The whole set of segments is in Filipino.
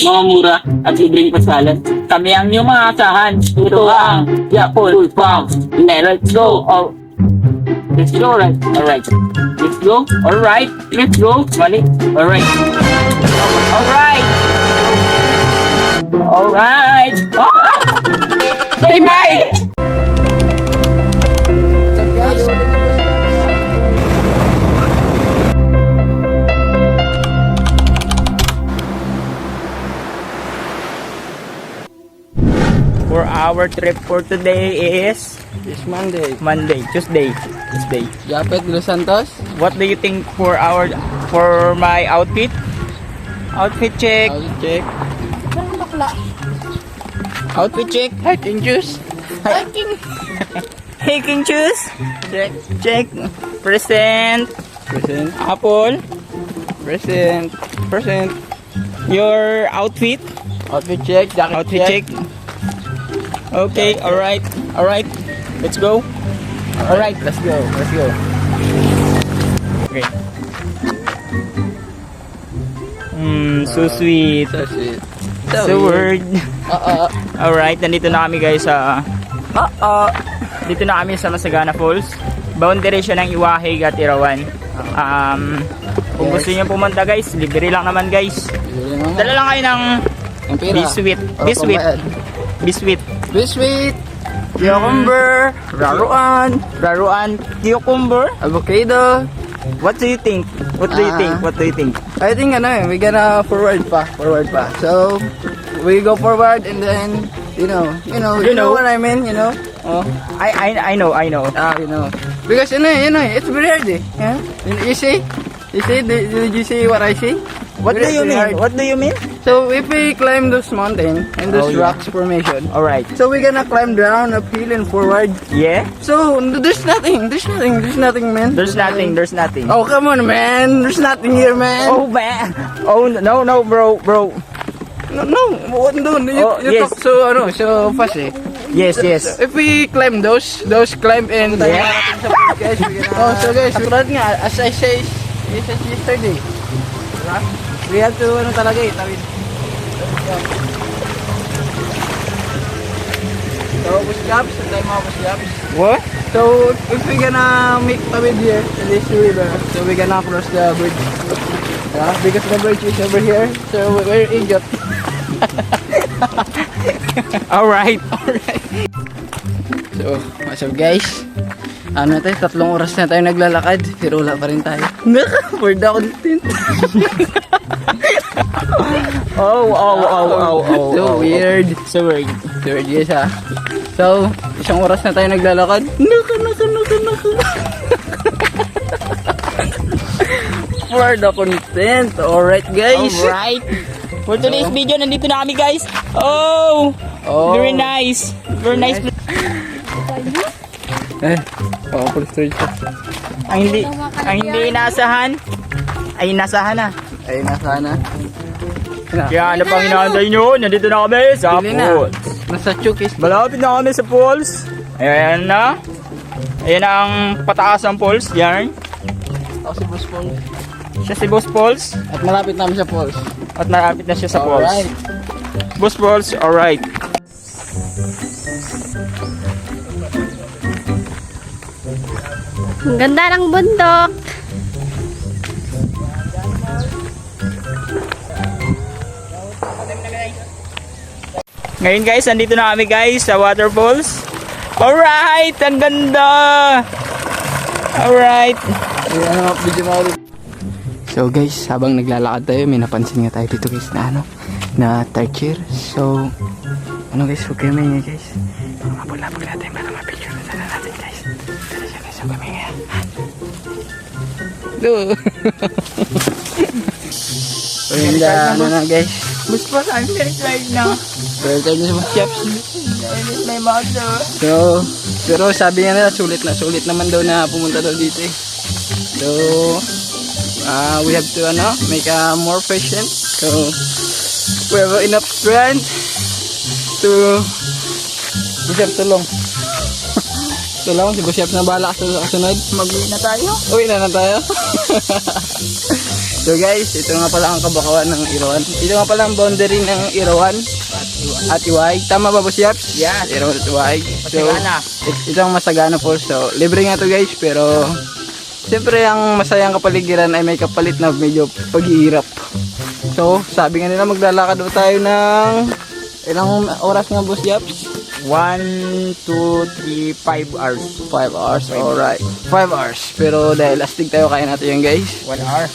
mga mura at libreng pasalan. Kami ang inyong mga asahan. Ito ang Yapol Farm. Let's go. Oh. Let's go, right? Alright. Let's go. Alright. Let's go. Mali. Alright. Alright. Alright. Oh! Say bye! For our trip for today is It's Monday. Tuesday. Japet de los Santos. What do you think for my outfit? Outfit check. I'll check. Outfit check. Hiking shoes. Hiking shoes. Check. Check. Present. Present. Apple. Present. Present. Your outfit. Outfit check. Jacket Outfit check. Okay. All right. Let's go. Alright, let's go. Okay. So sweet. So sweet. So word. Alright, nandito na kami guys sa dito na kami sa Masagana Falls. Boundary siya ng Iwahig at Irawan. Kung gusto niyo pumunta guys, libre lang naman guys. Dala lang kayo ng biscuit. Cucumber. Raruan. Cucumber. Avocado. What do you think? What do you think? I think we gonna forward pa. So we go forward and then you know what I mean, Oh, I know. because it's very hard. Yeah? You see? Did you see what I see? What do you mean? What do you mean? So if we climb those mountains and those rocks formation, Alright. so we're gonna climb down, uphill and forward. Yeah? So there's nothing, man. There's nothing. Oh come on, man. There's nothing here, man. Oh man. Oh no, bro. No. What no? You yes. talk so fast eh. Yes. If we climb those climb and Yeah. guys, so guys, katulad nga as I say yesterday, diba? We have to talaga tawid. So push-ups, tayo mga push-ups. What? So if we gonna make tawid here in this river, so we gonna cross the bridge. Yeah, because the bridge is over here, so we're idiot. Alright. So, what's up guys? Ano tayo, 3 oras na tayo naglalakad, pero wala pa rin tayo. Naka-board ako dito. Oh. So weird. So weird. So weird guys ha. So, 1 oras na tayo naglalakad. Naka. For the content. Alright guys. Alright. For today's video, nandito na kami guys. Oh. Very nice. Police storage. Ang hindi inaasahan ay nasahan na. Ayun na sana. Kaya ano pang inaantay nyo? Nandito na kami sa Bili na. falls. Nasa chukis. Malapit na kami sa falls. Ayan na. Ayan na ang pataas ng falls. Yan. Ako si Boss Paul. Siya si Boss Falls. At malapit namin sa falls. At malapit na siya sa falls. Alright. Boss Falls, alright. Ang ganda ng bundok. Ngayon guys, andito na kami guys sa waterfalls. Alright, ang ganda. Alright. Video mo ulit. So guys, habang naglalakad tayo, may napansin nga tayo dito guys na tarsier. So, guys, huwag kayo maingay guys. Mapulapag natin para mapicture na sana natin guys. Dala siya guys, huwag kayo maingay. Hello. So, na guys. Boss Falls, I'm very tired now. Very tired na sa mga chaps. I miss my mother. So, pero sabi nga nila, sulit naman daw na pumunta daw dito eh. So, we have to make more patient. So, we have enough strength to Busyap tulong. Tulong si Busyap na bala sa sunod. Mag-uwi na tayo. Uwi na tayo. So guys, ito nga pala ang kabakawan ng Irawan. Ito nga pala ang boundary ng Irawan at Iwahig. Tama ba, Boss Yaps? Yes. Irawan at Iwahig. So, Masagana. ito ang Masagana Falls. So, libre nga to guys, pero siyempre ang masayang kapaligiran ay may kapalit na medyo paghihirap. So, sabi nga nila maglalakad daw tayo ng ilang oras nga, Boss Yaps? 1, 2, 3, 5 hours. 5 hours, alright. 5 hours. Pero dahil astig tayo, kaya natin yan guys. 1 hour.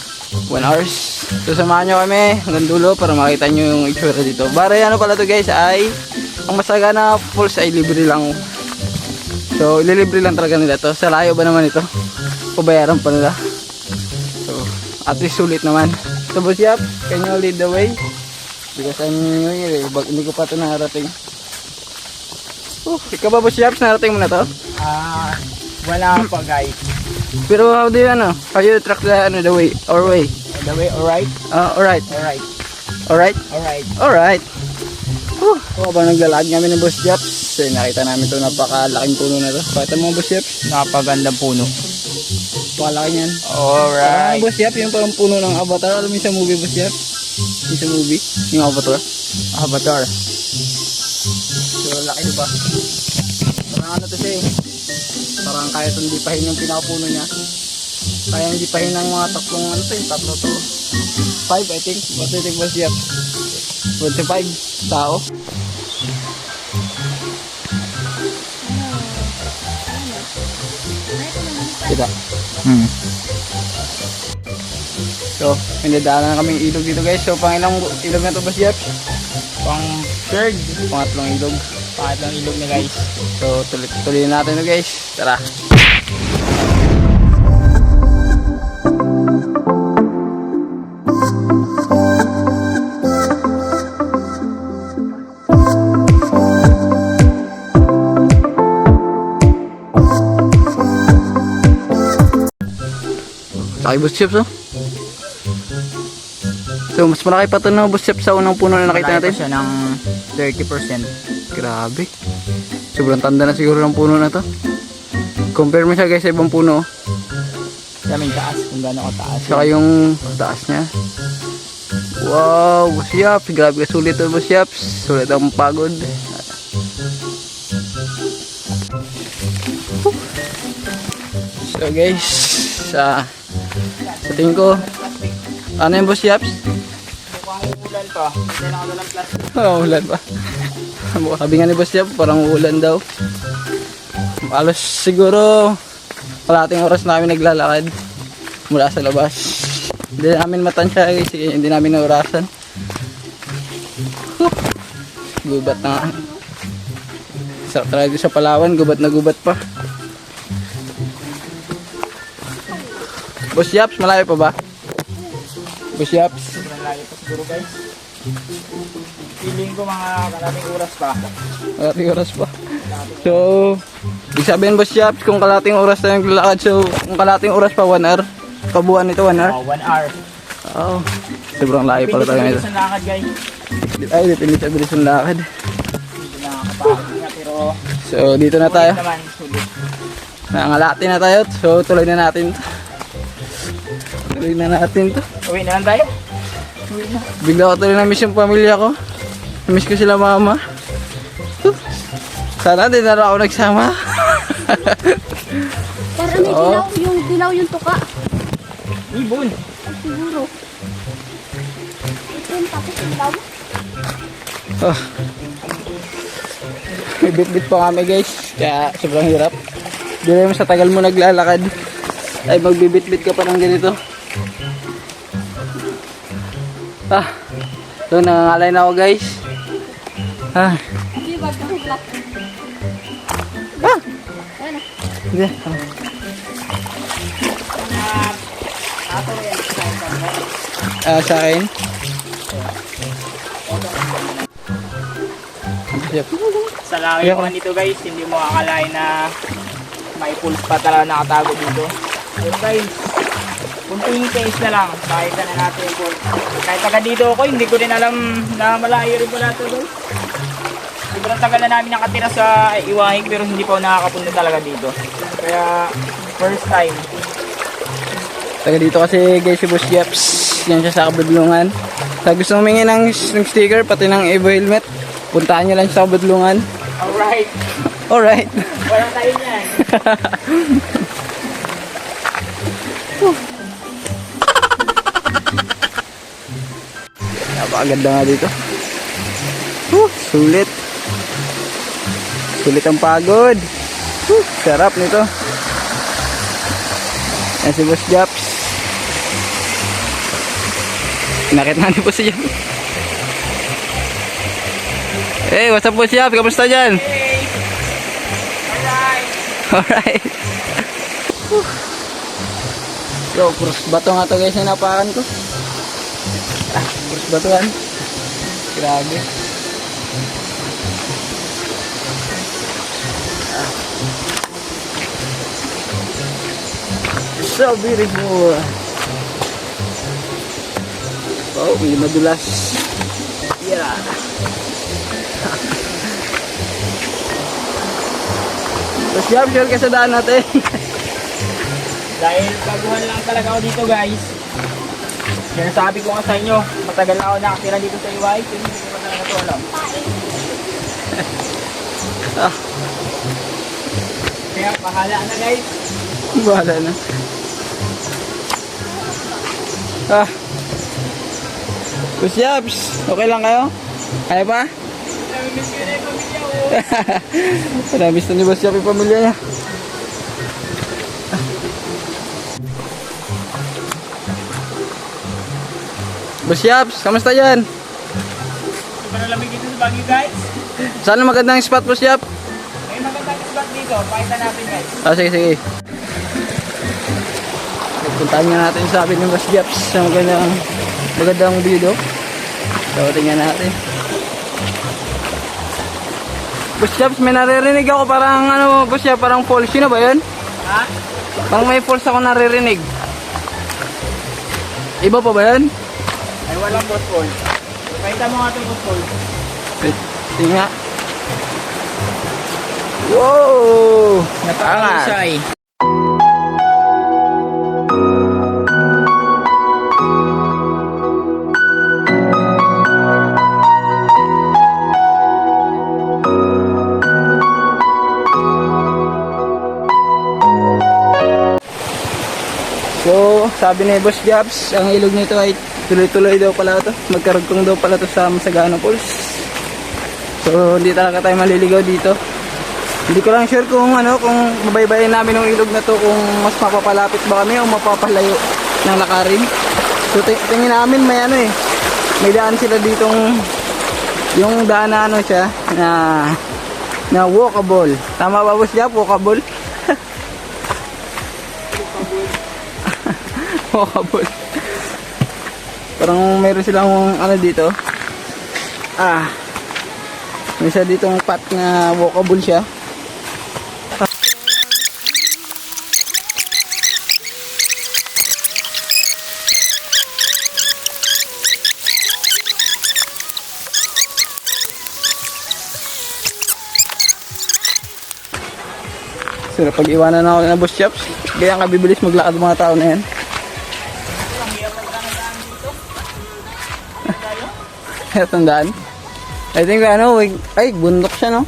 1 hours. So samahan nyo kami hanggang dulo para makita nyo yung itsura dito. Bare ano pala to guys ay ang Masagana Falls ay libre lang. So ililibre lang talaga nila to. Sa layo ba naman ito? Pabayaran pa nila. So at least sulit naman. So Boss Yap, can you lead the way? Because I'm new here eh. Hindi ko pa ito narating. Ikaw ba Boss Yap? Narating mo na to? Wala pa guys. Pero how do you how you track the way or way? The way, alright? Alright. Alright. Alright. Alright. Alright. Habang naglalakad kami ng Boss Japs, nakita namin ito napakalaking puno na to. Pakita mo Boss Japs. Napagandang puno. Pakalaki niyan. Alright. Boss Japs, yung parang puno ng Avatar. Alam mo yung sa movie Boss Japs? Yung sa movie? Yung Avatar? Avatar. So laki diba? Parang ano to siya eh. Parang kaya itong dipahin yung pinakapuno niya. Kaya hindi pahin ng mga tatlong ano to yung tatlo to. 5 I think. What do you think Boss Japs? 25 tao. Kita. So, pinadaanan na kaming ilog dito guys. So, pang ilang ilog na to Boss Japs? Pang third. Pangatlong ilog. Pangatlong ilog na guys. So, tuloy natin to guys. Tara. Laki Boss Japs oh. So mas malaki pa ito na Boss Japs sa unang puno na nakita Malaki natin. pa siya ng 30%. Grabe. Sobrang tanda na siguro ng puno na to. Compare mo siya guys sa ibang puno. Siya may taas kung gaano kataas. Saka yung taas niya. Wow, Boss Japs. Grabe ka sulit to Boss Japs. Sulit ang pagod. So guys, sa tingin ko, ano yung Boss Japs? Mukhang ulan pa. Hindi na ako ng plastic. Oh, ulan pa. Sabi nga ni Boss Japs, parang ulan daw. Alos siguro kalahating oras namin naglalakad mula sa labas. Hindi namin matansya guys, hindi namin naurasan. Gubat na nga. Sarap talaga sa Palawan, gubat na gubat pa. Boss Yaps, malayo pa ba? Boss Yaps. Sobrang layo pa siguro guys. Feeling ko mga kalating oras pa. Kalating oras pa. So, ibig sabihin Boss Yaps, kung kalating oras na yung lalakad, so kung kalating oras pa 1 hour, kabuuan nito 1 hour? Oh, 1 hour. Oo. Sobrang layo pala talaga nito. Depende sa lakad guys. Ay, depende sa bilis ng lakad. Hindi na nakakapagod nga pero So, dito na tayo. naman sulit. Nangalati na tayo. So, tuloy na natin to. Tuloy na natin to. Uwi na lang tayo. Bigla ko tuloy na-miss yung pamilya ko. Na-miss ko sila mama. Sana din na ako nagsama. Parang may dilaw yung tuka. Ibon. Ay, siguro. Ito yung tapos dilaw. Oh. May bit-bit pa kami guys. Kaya sobrang hirap. Di mo sa tagal mo naglalakad ay magbibit-bit ka pa ng ganito. So nangangalay na ako guys. Hindi ba kang black? Ayan. Sige. Sa akin. Sa laki ko nito guys, hindi mo akalain na may pulse pa talaga nakatago dito. So guys, kunting taste na lang, makita na natin yung pulse. Kahit taga dito ako, hindi ko din alam na malayo rin pala ito guys. Sobrang tagal na namin nakatira sa Iwahig pero hindi pa ako nakakapunta talaga dito. Kaya first time. Taga dito kasi guys si Boss Yaps. yan siya sa Kabudlungan. Sa gusto humingi ng sticker, pati ng Evo helmet, puntahan nyo lang sa Kabudlungan. Alright. Alright. Wala tayo niyan. Napakaganda nga dito. Sulit. Sulit ang pagod. Sarap nito. Yan si Boss Japs. Nakit na ni Boss Japs. Hey, what's up Boss Japs? Kamusta dyan? Hey. Alright. Alright. Yo, cross bato nga to guys na napakan ko. Cross batuan. Grabe. So beautiful. Oh, may madulas. Yeah. Tapos jam, sure ka sa daan natin. Dahil baguhan lang talaga ako dito guys. Yan sabi ko nga sa inyo, matagal na ako nakatira dito sa Iway, pero hindi ko pa talaga ito alam. Ah, Kaya bahala na guys. bahala na. Ah. Boss Jabs, okay lang kayo? Kaya pa? Namimiss ko na yung pamilya ko. Namiss na ni Boss Jabs yung pamilya niya. Boss Jabs, kamusta yan? Sobrang lamig dito sa Baguio guys. Saan ang magandang spot, Boss Jabs? May magandang spot dito, pakita natin guys. Ah, sige, sige. Puntahan nga natin sabi ng Boss Jabs sa magandang view do. So, tingnan natin. Boss Jabs, may naririnig ako parang ano, Boss Jabs, parang falls. Sino ba yun? Ha? Parang may falls ako naririnig. Iba pa ba yun? Ay walang boss call. Pakita mo nga itong boss call. Wait, tingnan nga. Wow! Napakalisay. So, sabi ni Boss Jabs, ang ilog nito ay tuloy-tuloy daw pala ito. Magkarugtong daw pala ito sa Masagana Falls. So, hindi talaga tayo maliligaw dito. Hindi ko lang sure kung kung mabaybayin namin ng ilog na to, kung mas mapapalapit ba kami o mapapalayo ng lakarin. So, tingin namin may may daan sila ditong, yung daan na siya, na walkable. Tama ba Boss Jabs? Walkable? Walkable. Parang meron silang dito. May isa ditong path na walkable siya. So, napag-iwanan ako na Boss Jabs. Kaya nga bibilis maglakad mga tao na yan. Tandaan. I think ay bundok siya no.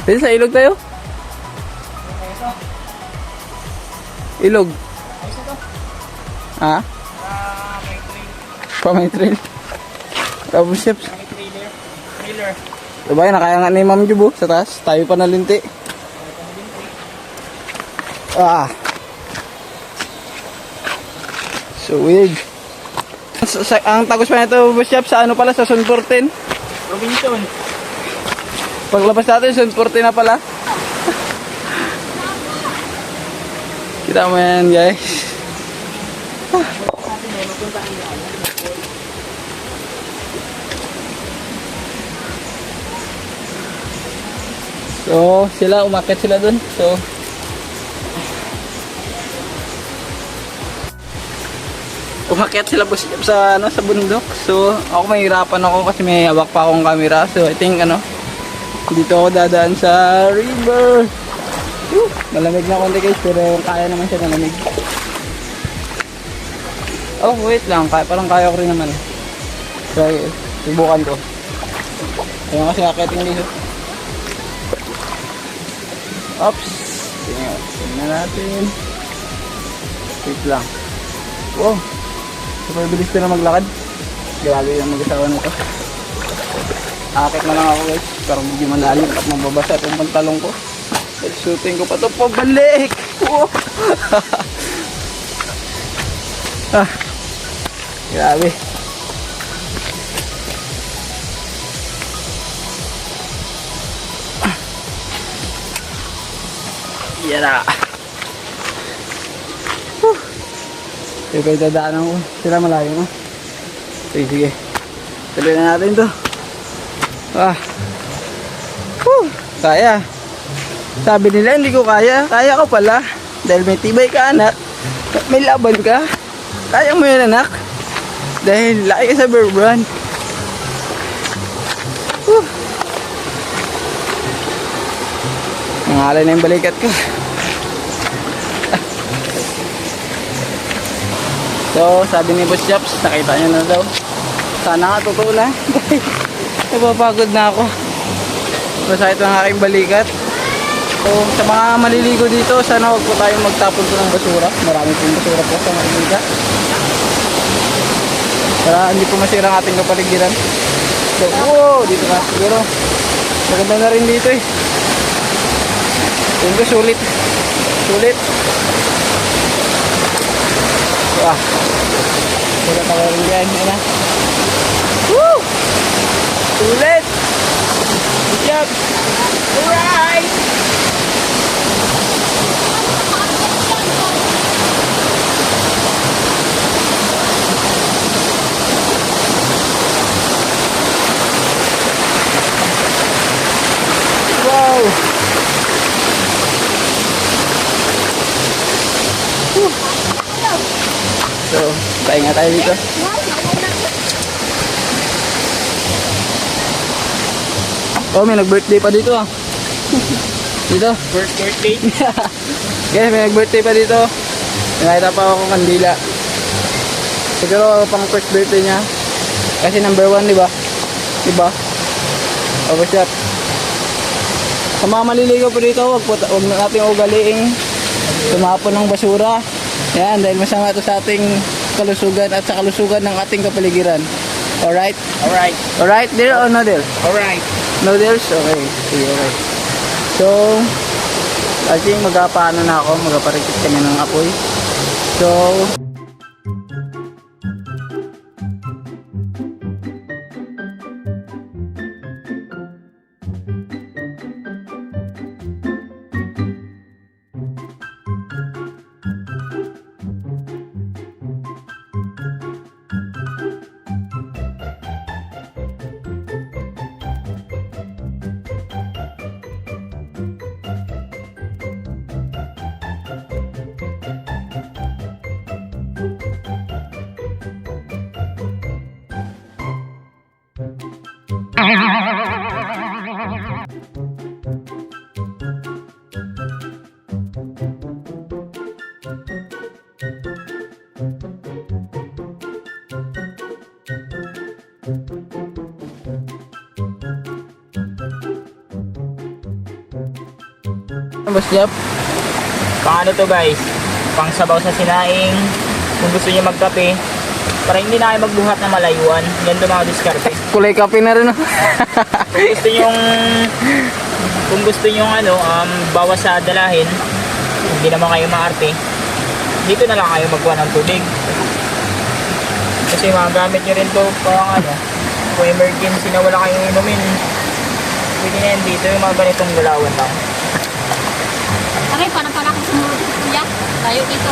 Pwede sa ilog tayo? Ilog. Ha? Pa may trail. Tapos steps. May trailer. Diba yun, nakaya nga ni Ma'am Jubo sa taas. Tayo pa nalinti. So weird. Ang tagos pa nito, Boss Jabs, sa pala, sa Sunporten. Robinson. Paglabas natin, Sunporten na pala. Kita mo yan, guys. So, umakyat sila dun. So, umakyat sila sa sa bundok. So, ako mahirapan ako kasi may hawak pa akong camera. So, I think dito ako dadaan sa river. Malamig na konti guys, pero kaya naman siya malamig. Oh, wait lang. Parang kaya ko rin naman. So, subukan ko. Kaya kasi akiting dito. Oops. Tingnan natin. Wait lang. Wow. Super bilis ko na maglakad. Grabe yung mag-asawa na ito. Akit na lang ako guys. Pero medyo malalim at mababasa itong pantalong ko. Shooting ko pa ito pabalik. Wow. Ah. Grabe. Yan na. Ito yung dadaanan ko. Sila malayo no? Sige, sige. Tuloy na natin to. Ah. Kaya. Sabi nila hindi ko kaya. Kaya ko pala. Dahil may tibay ka anak. May laban ka. Kaya mo yun anak. Dahil laki ka sa bear brand. Nangalay na yung balikat ko. So, sabi ni Boss Chops, nakita niyo na daw. Sana nga totoo na. Napapagod na ako. Masakit ang aking balikat. So, sa mga maliligo dito, sana huwag po tayong magtapon po ng basura. Marami pong basura po sa Maynila. Para hindi po masira ang ating kapaligiran. So, wow, dito na. Siguro, maganda na rin dito eh. Tingin ko sulit. Sulit. Wah. Sulit ako rin dyan. Yan na. Woo! Sulit! Good job! Alright! Wow! So, pahinga tayo dito. Oh, may nag-birthday pa dito ah. Dito. Birthday? Guys, may nag-birthday pa dito. Nakita pa ako kandila. Siguro pang first birthday niya. Kasi number 1, di ba? Di ba? Oh, what's up? Sa mga maliligaw pa dito, huwag natin ugaliing tumapon ng basura. Yan, dahil masama ito sa ating kalusugan at sa kalusugan ng ating kapaligiran. Alright? Alright. Alright, dear or no dear? Alright. No dears? Okay. Sige, okay. So, I think magpaano na ako, magpaparikit kami ng apoy. So, Boss Jeff, Pang ano to guys? Pang sabaw sa sinaing. Kung gusto niyo magkape, para hindi na kayo magbuhat na malayuan. Ganito mga diskarte. kulay kape na rin. Kung gusto niyo ano, bawas sa dalahin, hindi naman kayo maarte, dito na lang kayo magkuha ng tubig. Kasi magamit nyo rin to parang ano, kung emergency na wala kayong inumin, pwede na yan dito yung mga ganitong galawan lang. Aray, parang pala ako sumulog sa kuya. Tayo dito.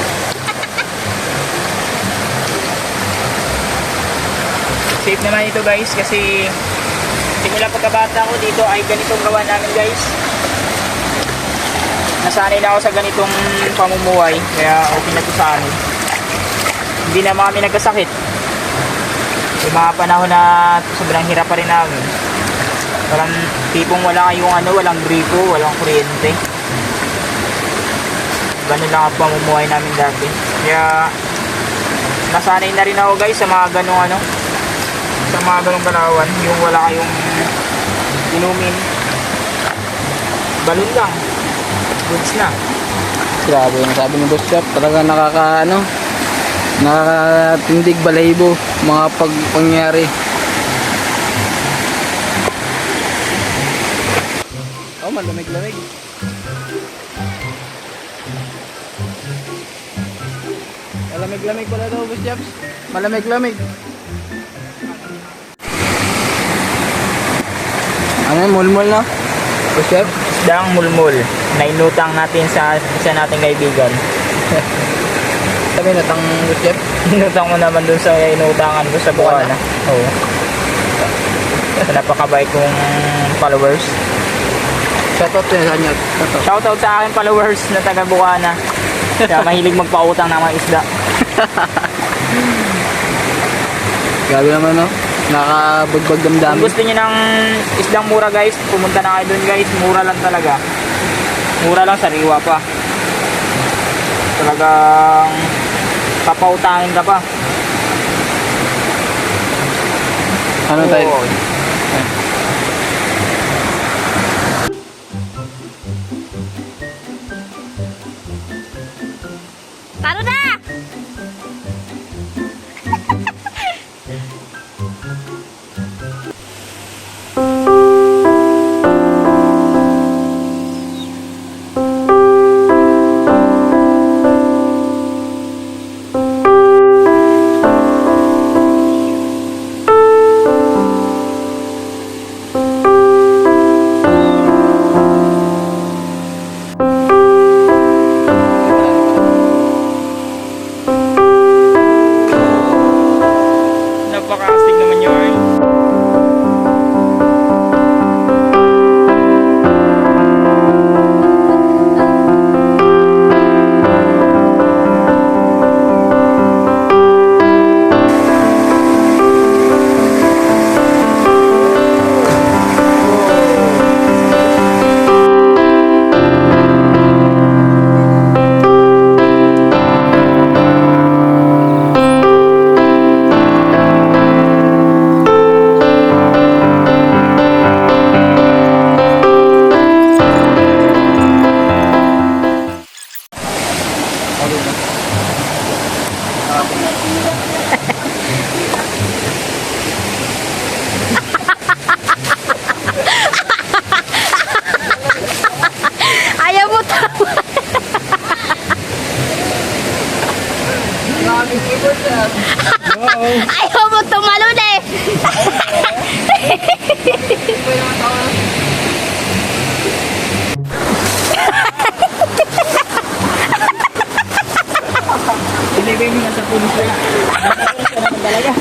Safe naman ito guys kasi simula pagkabata ko dito ay ganitong gawa namin guys. Nasanay na ako sa ganitong pamumuhay kaya okay na ito sa amin. Hindi na kami nagkasakit. Yung mga panahon na sobrang hirap pa rin namin. Walang tipong wala kayong ano, walang gripo, walang kuryente. Ganun lang ang pamumuhay namin dati. Kaya nasanay na rin ako guys sa mga ganong ano, sa mga ganong galawan, yung wala kayong inumin, balon lang, goods na. Grabe yung sabi ni Boss Chap. Talaga nakakatindig balahibo mga pangyari. Oh, malamig-lamig. Malamig-lamig pala daw, Boss Chaps. Malamig-lamig. Ano yung mulmul na? Boss Chaps? Isdang mulmul na inutang natin sa isa nating kaibigan. Sabi na tang Boss Chaps. Inutang mo naman dun sa inutangan ko sa Bukana. Oo. Sa napakabait kong followers. Shoutout yun sa kanya. Shoutout sa akin followers na taga Bukana. Kaya mahilig magpautang ng mga isda. Grabe naman, no? Nakabagbag Kung damdamin. gusto niyo ng isdang mura guys, pumunta na kayo dun guys. Mura lang talaga. Mura lang, sariwa pa. Talagang papautangin ka pa. Ano tayo? Oo. Taro na! Napakastig naman yun. Ayaw mo tama. Ayaw mo tumalon eh. Ilagay mo na sa pulis na. Talaga.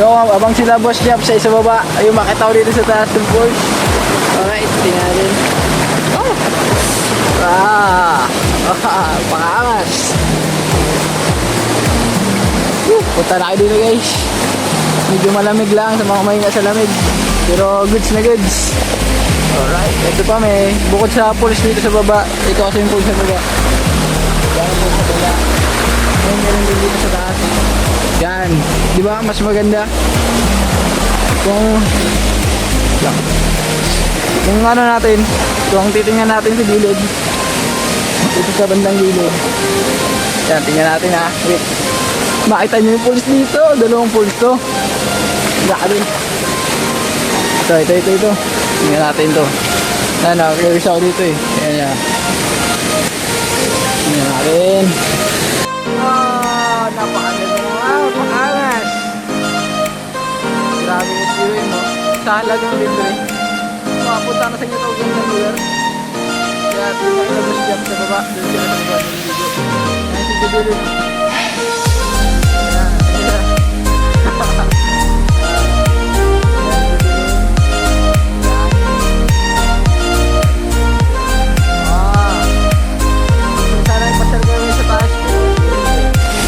So, abang sila boss job sa isa baba, ayun makita ko dito sa taas ng falls. Alright, tingnan natin. Oh! Pangangas. Punta na kayo dito guys. Medyo malamig lang sa mga mahina sa lamig. Pero goods na goods. Alright, ito pa may bukod sa falls dito sa baba. Ito kasi yung falls sa baba. Yan ang falls sa baba. Yan meron din dito sa taas. Yan, di ba mas maganda kung ano natin, kung titingnan natin sa gilid, dito sa bandang gilid. Yan, tingnan natin ha. Wait, makita nyo yung pulse dito, dalawang pulse to. Laka din. Ito. Tingnan natin to. Yan, curious ako dito eh. Yan. Tingnan natin. Napakaganda. Wow, pangangas. Grabe yung viewing mo. Sa halagang libre. Makapunta na sa inyo ito ang ganda lugar. Kaya tingnan na bus job sa baba. Doon sila sa baba ng video. Yan si Jubilin.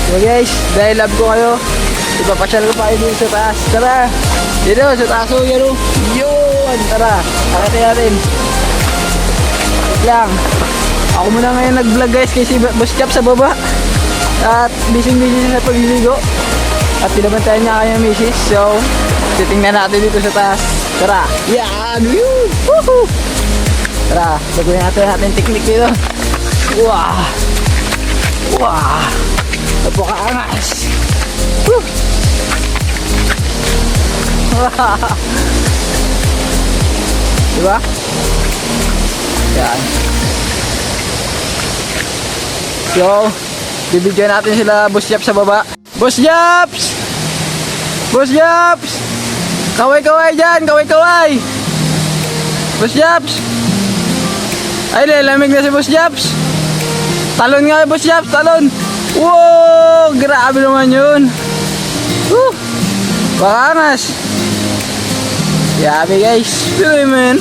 So guys, dahil love ko kayo, ipapasyal ko pa kayo dito sa taas. Tara! Dito, sa taas o yan o. Yun! Tara! Pakita natin. Wait lang. Ako muna ngayon nag-vlog guys kasi Boss Chap sa baba. At busy-busy sa pagliligo. At pinabantayan niya kanyang misis. So, titingnan natin dito sa taas. Tara! Yan! Woo! Woohoo! Tara, gagawin natin technique dito. Wow! Wow! Napakaangas. Woo! Diba? Yan. So, bibigyan natin sila Boss Japs sa baba. Boss Japs! Boss Japs! Kaway-kaway dyan! Kaway-kaway! Boss Japs! Ay, lalamig na si Boss Japs. Talon nga Boss Japs, talon! Wow! Grabe naman yun! Woo! Bakangas! Yabi guys! Pero man,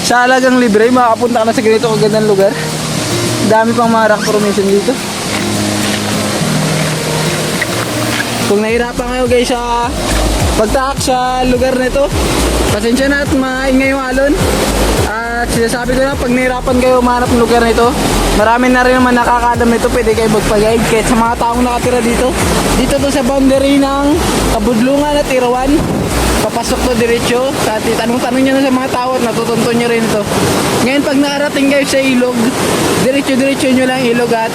sa halagang libre, makapunta ka na sa ganito kagandang lugar. Dami pang mga rock formation dito. Kung nahirapan kayo guys sa pagtaak sa lugar na ito, pasensya na at maingay yung alon. At sinasabi ko na, pag nahirapan kayo mahanap ng lugar na ito, marami na rin naman nakakaalam nito, pwede kayo magpag-guide kahit sa mga taong nakatira dito. Dito to sa boundary ng Kabudlungan at Irawan. Papasok to diretso. Sa tanong-tanong nyo na sa mga tao at natutunton nyo rin ito. Ngayon pag nakarating kayo sa ilog, diretso-diretso nyo lang ilog at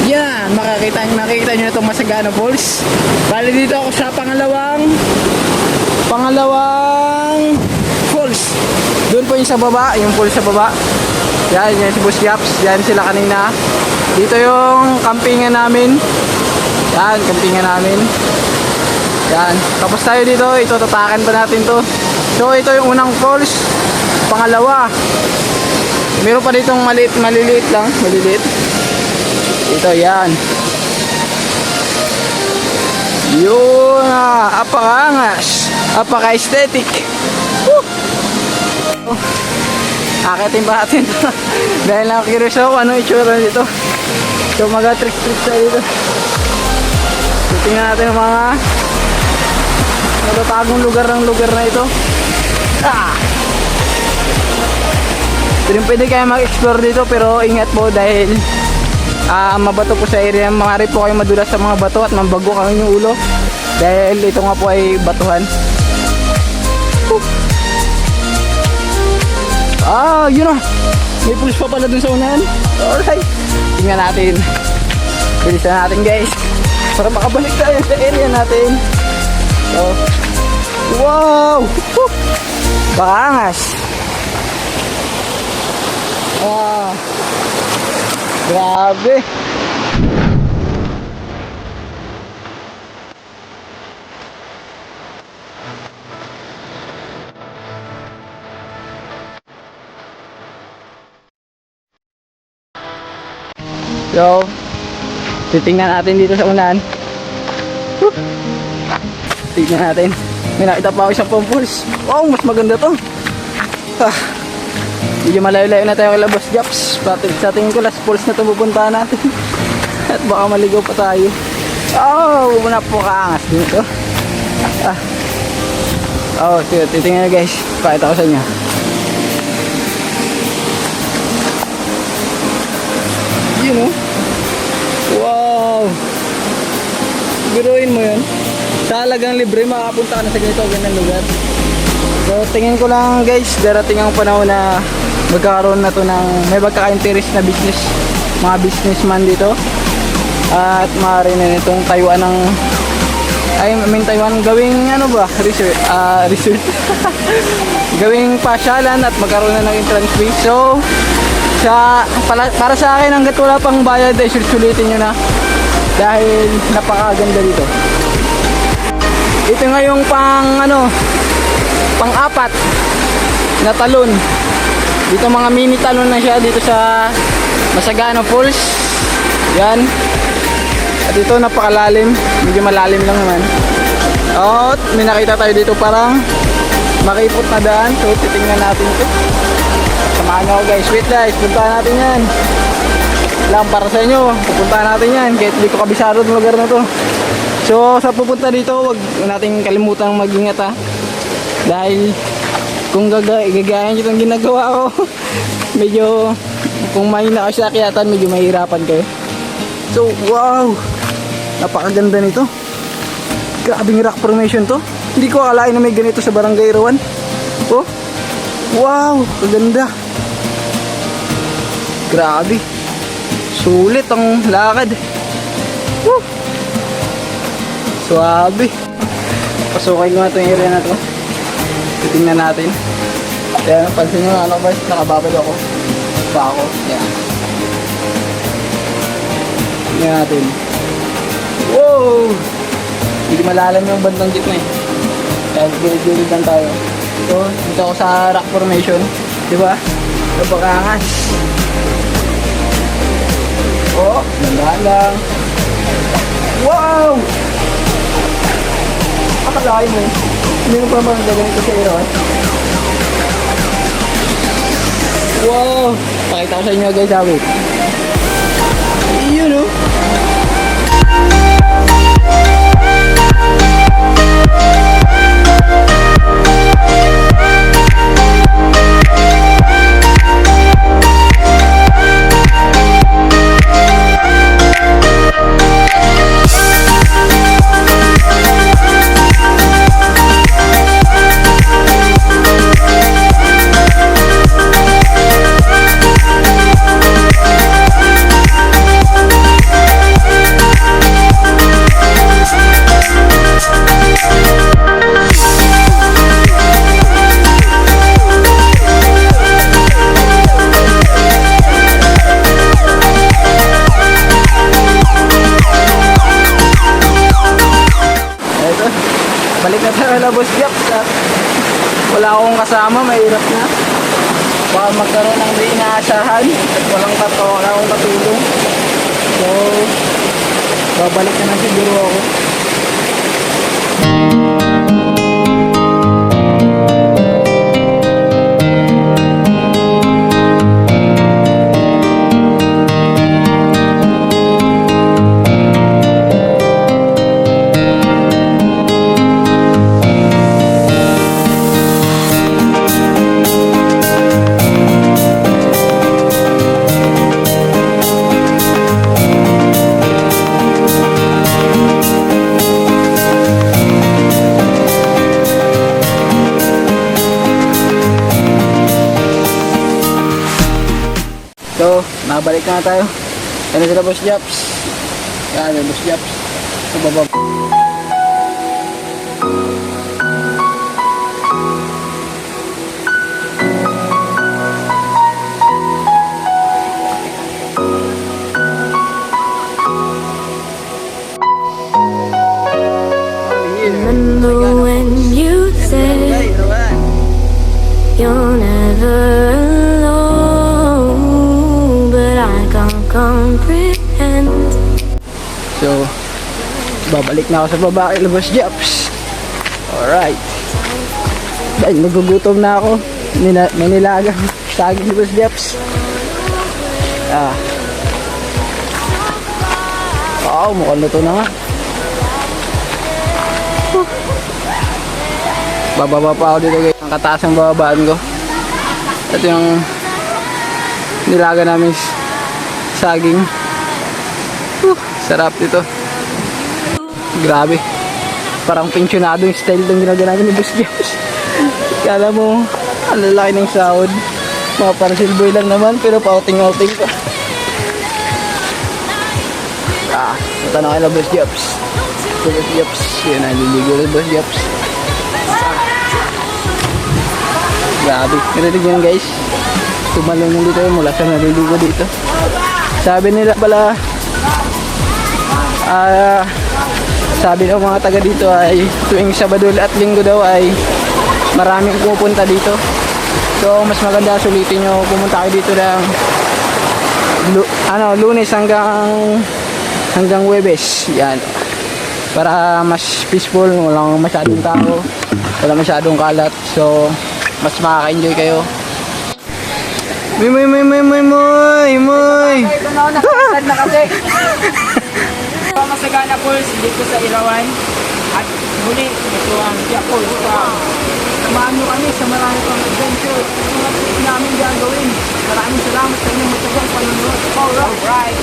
yan, makikita nyo na itong Masagana Falls. Bali dito ako sa pangalawang falls. Doon po yung sa baba, yung falls sa baba. Yan si Boss Japs. Yan sila kanina. Dito yung campingan namin. Yan, campingan namin. Yan. Tapos tayo dito, ito tatakan pa natin to. So ito yung unang falls. Pangalawa. Meron pa ditong maliliit lang. Maliliit. Ito, yan. Yun. Apakangas. Apaka-aesthetic. Woo! Oh. Akitin pa natin to. Dahil nakakirious ako ano itsura dito. So mag-trick-trick tayo dito. So tingnan natin ang mga natatagong lugar ng lugar na ito. Pero pwede kayo mag-explore dito pero ingat po dahil mabato po sa area. Maaari po kayo madulas sa mga bato at mabago kayo yung ulo dahil ito nga po ay batuhan. Yun na. May pulis pa pala dun sa unahan. Alright. Tingnan natin. Bilisan natin guys. Para makabalik tayo sa area natin. So, wow! Woo! Bakangas. Grabe. So, titingnan natin dito sa unahan. tignan natin. May nakita pa ako isang pumpuls. Wow, mas maganda to. Ah, medyo malayo-layo na tayo kay Boss Japs. Sa tingin ko last pulse na ito pupuntahan natin. At baka maligaw pa tayo. Oh, napakaangas din ito. Ah. Oh, titingnan nyo guys. Pakita ko sa inyo. Yun oh. Wow. Biruin mo yun. Talagang libre makapunta ka na sa ganyan lugar. So tingin ko lang guys, darating ang panahon na magkakaroon na to ng may magkaka-interest na business, mga businessman dito. At maaari na nitong Taiwan ng Taiwan gawing ano ba? Resort. Gawing pasyalan at magkaroon na ng entrance fee. So para sa akin hanggat wala pang bayad ay sulitin nyo na dahil napakaganda dito. Ito nga yung pang-apat na talon. Dito mga mini talon na siya dito sa Masagana Falls. Yan. At ito napakalalim, medyo malalim lang naman. At may nakita tayo dito parang makipot na daan. So titingnan natin ito. Samahan nyo guys, wait guys, puntahan natin yan. Lang para sa inyo, pupuntahan natin yan kahit hindi ko kabisado ng lugar na to. So sa pupunta dito, wag nating kalimutan mag-ingat ha. Dahil kung gagayan nyo itong ginagawa ko, medyo kung mahina ka sa akyatan, medyo mahirapan kayo. So wow, napakaganda nito. Grabing rock formation to. Hindi ko akalain na may ganito sa Barangay Irawan. Oh, wow, kaganda. Grabe. Sulit ang lakad. Woo! Suabe. Pasukin ko na itong area na to. Titingnan natin. Kaya pansin nyo ano ba, nakababad ako. Pa ako. Yan. Tingnan natin. Wow! Hindi malalam yung bandang gitna eh. Kaya gilid-gilid lang tayo. So, dito ako sa rock formation. Diba? Napakangas. Oh, nandahan lang. Wow! Akalain mo. Hindi mo pa mga ganito sa Irawan. Wow! Pakita ko sa inyo guys, sabi. Yun oh. Balik na tayo na Boss Japs at wala akong kasama, mahirap na. Baka magkaroon ng di inaasahan at wala akong katulong. So, babalik na lang siguro ako. So, nabalik na tayo. Ano sila Boss Japs? Yan, Boss Japs. Sa baba. Remember when you said you're never alone, but I can't comprehend. So, babalik na ako sa baba kay Boss Japs. Alright. Dahil nagugutom na ako. Manilaga. Saging ni Boss Jeps. Mukhang luto na nga. Bababa pa ako dito guys. Ang kataas ng bababaan ko. Ito yung nilaga namin saging. Sarap dito. Grabe. Parang pensionado yung style ng ginagawa namin ni Boss James. Kala mo, ang lalaki ng sahod. Mga parcel boy lang naman, pero pauting-outing pa. Punta na kayo na Boss James. Boss James. Yun, naliligo na Boss James. Grabe. Narinig nyo guys. Tumalong nyo dito mula sa naliligo dito. Sabi nila pala, sabi ng mga taga dito ay tuwing Sabado at Linggo daw ay maraming pupunta dito. So mas maganda sulitin nyo pumunta kayo dito ng Lunes hanggang Huwebes. Yan. Para mas peaceful, walang masyadong tao, wala masyadong kalat. So mas makaka-enjoy kayo. Moy! Ito na, nakasad na kasi. Masagana Falls dito sa Irawan. At muli, ito ang Jackal. Samahan nyo kami sa marami pang adventure. Mga trip namin gagawin. Maraming salamat sa inyong matyagang panonood. Alright!